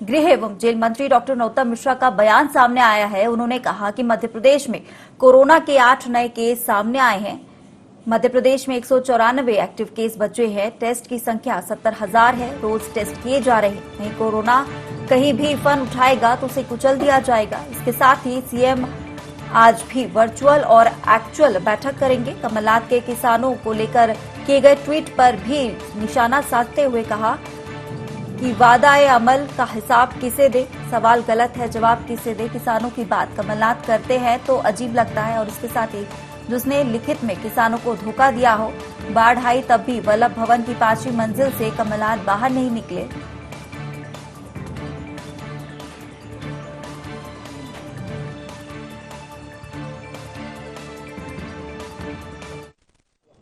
गृह एवं जेल मंत्री डॉक्टर नरोत्तम मिश्रा का बयान सामने आया है। उन्होंने कहा कि मध्य प्रदेश में कोरोना के 8 नए केस सामने आए हैं। मध्य प्रदेश में 194 एक्टिव केस बचे हैं। टेस्ट की संख्या 70,000 है। रोज टेस्ट किए जा रहे हैं। नहीं कोरोना कहीं भी फन उठाएगा तो उसे कुचल दिया जाएगा। इसके साथ ही सीएम आज भी वर्चुअल और एक्चुअल बैठक करेंगे। कमलनाथ के किसानों को लेकर किए गए ट्वीट पर भी निशाना साधते हुए कहा कि वादा-ए अमल का हिसाब किसे दे, सवाल गलत है जवाब किसे दे। किसानों की बात कमलनाथ करते हैं तो अजीब लगता है। और इसके साथ ही जिसने लिखित में किसानों को धोखा दिया हो, बाढ़ आई तब भी वल्लभ भवन की 5वीं मंजिल से कमलनाथ बाहर नहीं निकले।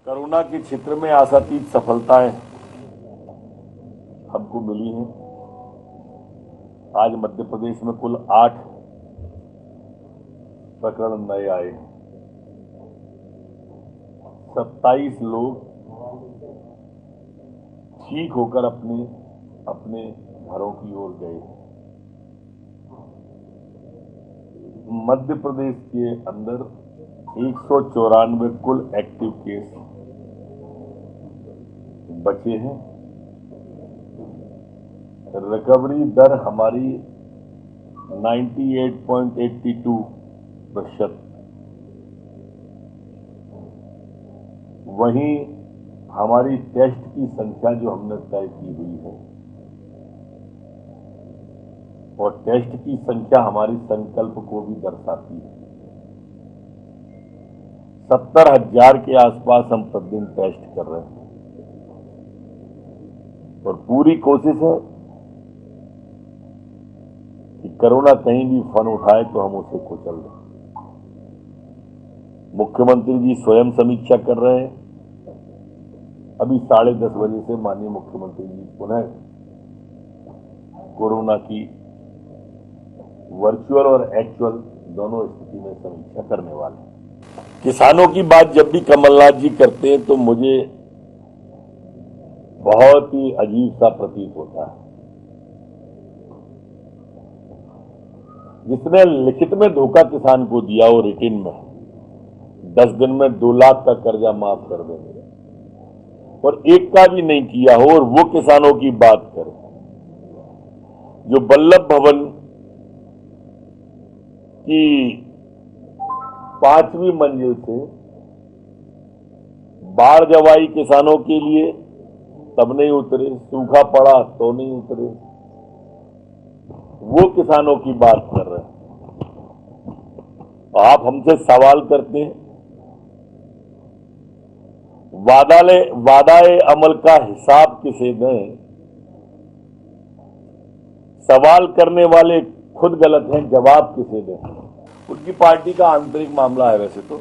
कोरोना के क्षेत्र में आशातीत सफलताएं हमको मिली हैं। आज मध्य प्रदेश में कुल 8 प्रकरण नए आए हैं। 27 लोग ठीक होकर अपने अपने घरों की ओर गए। मध्य प्रदेश के अंदर 194 कुल एक्टिव केस बचे हैं। रिकवरी दर हमारी 98.82%। वहीं हमारी टेस्ट की संख्या जो हमने तय की हुई है और टेस्ट की संख्या हमारी संकल्प को भी दर्शाती है। 70,000 के आसपास हम प्रतिदिन टेस्ट कर रहे हैं और पूरी कोशिश है कि कोरोना कहीं भी फन उठाए तो हम उसे कुचल दें। मुख्यमंत्री जी स्वयं समीक्षा कर रहे हैं। अभी 10:30 बजे से माननीय मुख्यमंत्री जी पुनः कोरोना की वर्चुअल और एक्चुअल दोनों स्थिति में समीक्षा करने वाले हैं। किसानों की बात जब भी कमलनाथ जी करते हैं तो मुझे बहुत ही अजीब सा प्रतीत होता है। जिसने लिखित में धोखा किसान को दिया वो रिटिन में 10 दिन में 2 लाख का कर्जा माफ कर देंगे और एक का भी नहीं किया हो और वो किसानों की बात करे जो वल्लभ भवन की 5वीं मंजिल से बाढ़ जब आई किसानों के लिए तब नहीं उतरे, सूखा पड़ा तो नहीं उतरे, वो किसानों की बात कर रहे हैं। आप हमसे सवाल करते हैं वादा-ए अमल का हिसाब किसे दें। सवाल करने वाले खुद गलत हैं, जवाब किसे दें। उनकी पार्टी का आंतरिक मामला है वैसे तो,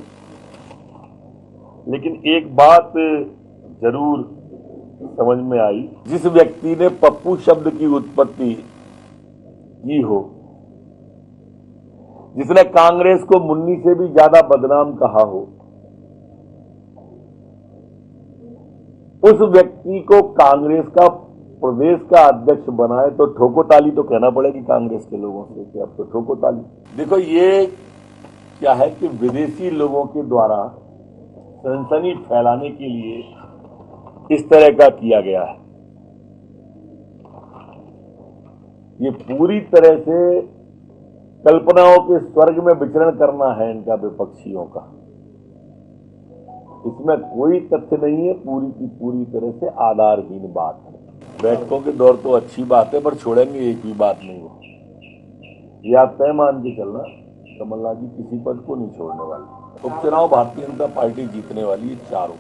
लेकिन एक बात जरूर समझ में आई। जिस व्यक्ति ने पप्पू शब्द की उत्पत्ति की हो, जिसने कांग्रेस को मुन्नी से भी ज्यादा बदनाम कहा हो, उस व्यक्ति को कांग्रेस का प्रदेश का अध्यक्ष बनाए तो ठोको ताली तो कहना पड़ेगी कांग्रेस के लोगों से कि अब तो ठोको ताली। देखो ये क्या है कि विदेशी लोगों के द्वारा सनसनी फैलाने के लिए इस तरह का किया गया है। ये पूरी तरह से कल्पनाओं के स्वर्ग में विचरण करना है इनका विपक्षियों का। इसमें कोई तथ्य नहीं है, पूरी की पूरी तरह से आधारहीन बात है। बैठकों के दौर तो अच्छी बात है पर छोड़ेंगे एक भी बात नहीं हो। ये आप तय मान के चलना, कमलनाथ जी किसी पद को नहीं छोड़ने वाले। उपचुनाव भारतीय जनता पार्टी जीतने वाली है चारों।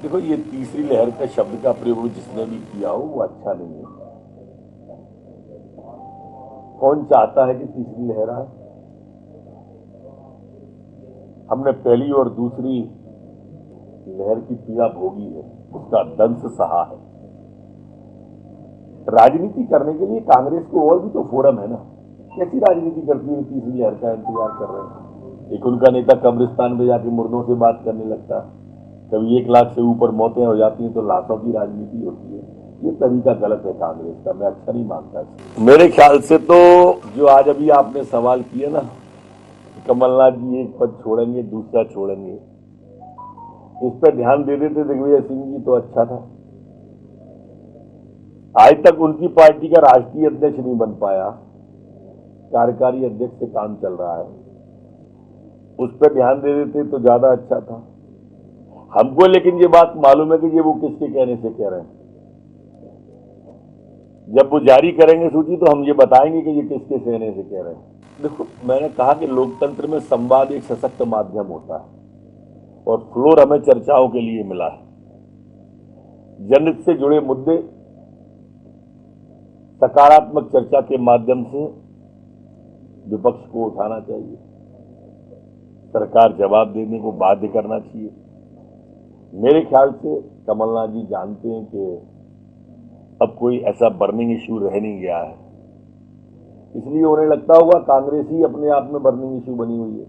देखो ये तीसरी लहर का शब्द का प्रयोग जिसने भी किया हो वो अच्छा नहीं है। कौन चाहता है कि तीसरी लहर आए? हमने पहली और दूसरी लहर की पीड़ा भोगी है, उसका दंश सहा है। राजनीति करने के लिए कांग्रेस को और भी तो फोरम है ना। कैसी राजनीति करती है? तीसरी लहर का इंतजार कर रहे हैं। एक उनका नेता कब्रिस्तान में जाके मुर्दों से बात करने लगता है। कभी 1 लाख से ऊपर मौतें हो जाती हैं तो लाशों की राजनीति होती है। ये तरीका गलत है कांग्रेस का, मैं अच्छा नहीं मानता इसे। मेरे ख्याल से तो जो आज अभी आपने सवाल किया ना, कमलनाथ जी एक पद छोड़ेंगे दूसरा छोड़ेंगे, इस पर ध्यान दे देते दिग्विजय सिंह जी तो अच्छा था। आज तक उनकी पार्टी का राष्ट्रीय अध्यक्ष नहीं बन पाया, कार्यकारी अध्यक्ष से काम चल रहा है, उस पर ध्यान दे देते तो ज्यादा अच्छा था। हमको लेकिन ये बात मालूम है कि ये वो किसके कहने से कह रहे हैं। जब वो जारी करेंगे सूची तो हम ये बताएंगे कि ये किसके कहने से कह रहे हैं। देखो, मैंने कहा कि लोकतंत्र में संवाद एक सशक्त माध्यम होता है और फ्लोर हमें चर्चाओं के लिए मिला है। जनहित से जुड़े मुद्दे सकारात्मक चर्चा के माध्यम से विपक्ष को उठाना चाहिए, सरकार जवाब देने को बाध्य करना चाहिए। मेरे ख्याल से कमलनाथ जी जानते हैं कि अब कोई ऐसा बर्निंग इश्यू रह नहीं गया है, इसलिए उन्हें लगता होगा कांग्रेस ही अपने आप में बर्निंग इश्यू बनी हुई है।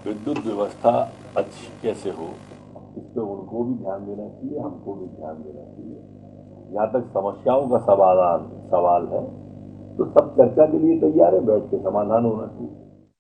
विद्युत व्यवस्था अच्छी कैसे हो, इस पर उनको भी ध्यान देना चाहिए, हमको भी ध्यान देना चाहिए। जहां तक समस्याओं का सवाल है तो सब चर्चा के लिए तैयार है, बैठ के समाधान होना चाहिए।